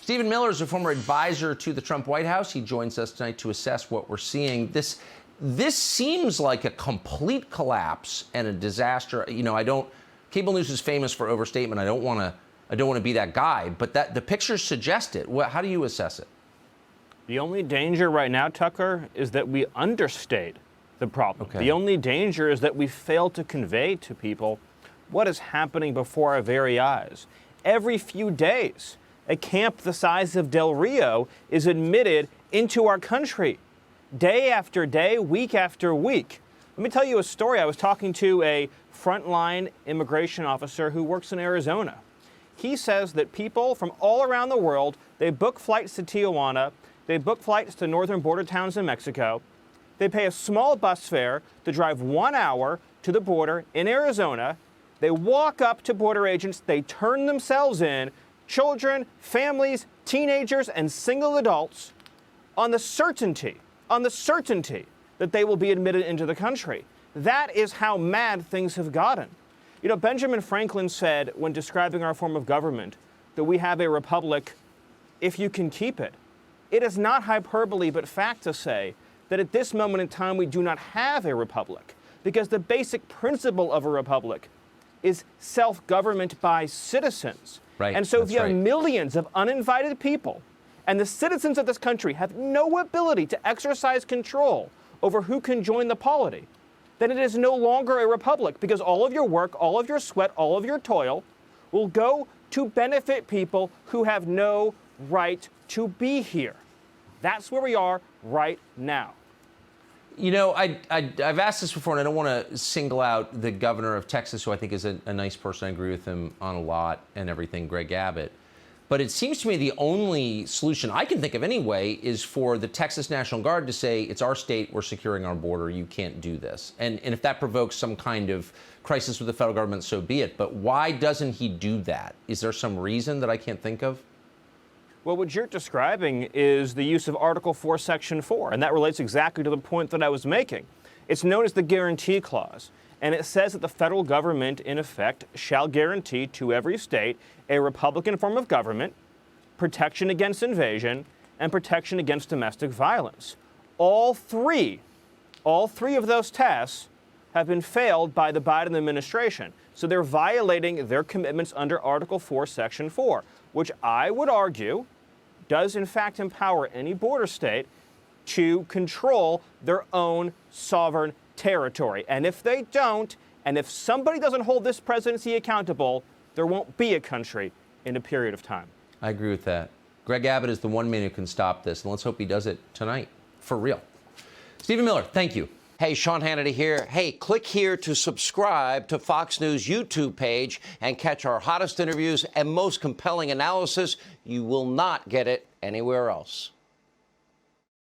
Stephen Miller is a former advisor to the Trump White House. He joins us tonight to assess what we're seeing. This seems like a complete collapse and a disaster. You know, cable news is famous for overstatement. I don't want to be that guy, but the pictures suggest it. How do you assess it? The only danger right now, Tucker, is that we understate the problem. Okay. The only danger is that we fail to convey to people what is happening before our very eyes. Every few days, a camp the size of Del Rio is admitted into our country, day after day, week after week. Let me tell you a story. I was talking to a frontline immigration officer who works in Arizona. He says that people from all around the world, they book flights to Tijuana, they book flights to northern border towns in Mexico, they pay a small bus fare to drive 1 hour to the border in Arizona, they walk up to border agents, they turn themselves in, children, families, teenagers, and single adults, on the certainty that they will be admitted into the country. That is how mad things have gotten. You know, Benjamin Franklin said when describing our form of government that we have a republic if you can keep it. It is not hyperbole but fact to say that at this moment in time we do not have a republic, because the basic principle of a republic is self-government by citizens. Right. And so if you have right. millions of uninvited people and the citizens of this country have no ability to exercise control over who can join the polity, then it is no longer a republic, because all of your work, all of your sweat, all of your toil will go to benefit people who have no right to be here. That's where we are right now. You know, I've asked this before, and I don't want to single out the governor of Texas, who I think is a nice person. I agree with him on a lot and everything, Greg Abbott. But it seems to me the only solution I can think of anyway is for the Texas National Guard to say, it's our state, we're securing our border, you can't do this. And if that provokes some kind of crisis with the federal government, so be it. But why doesn't he do that? Is there some reason that I can't think of? Well, what you're describing is the use of Article 4, Section 4, and that relates exactly to the point that I was making. It's known as the Guarantee Clause, and it says that the federal government, in effect, shall guarantee to every state a Republican form of government, protection against invasion, and protection against domestic violence. All three of those tests have been failed by the Biden administration. So they're violating their commitments under Article 4, Section 4, which I would argue does in fact empower any border state to control their own sovereign territory. And if they don't, and if somebody doesn't hold this presidency accountable, there won't be a country in a period of time. I agree with that. Greg Abbott is the one man who can stop this, and let's hope he does it tonight, for real. Stephen Miller, thank you. Hey, Sean Hannity here. Hey, click here to subscribe to Fox News YouTube page and catch our hottest interviews and most compelling analysis. You will not get it anywhere else.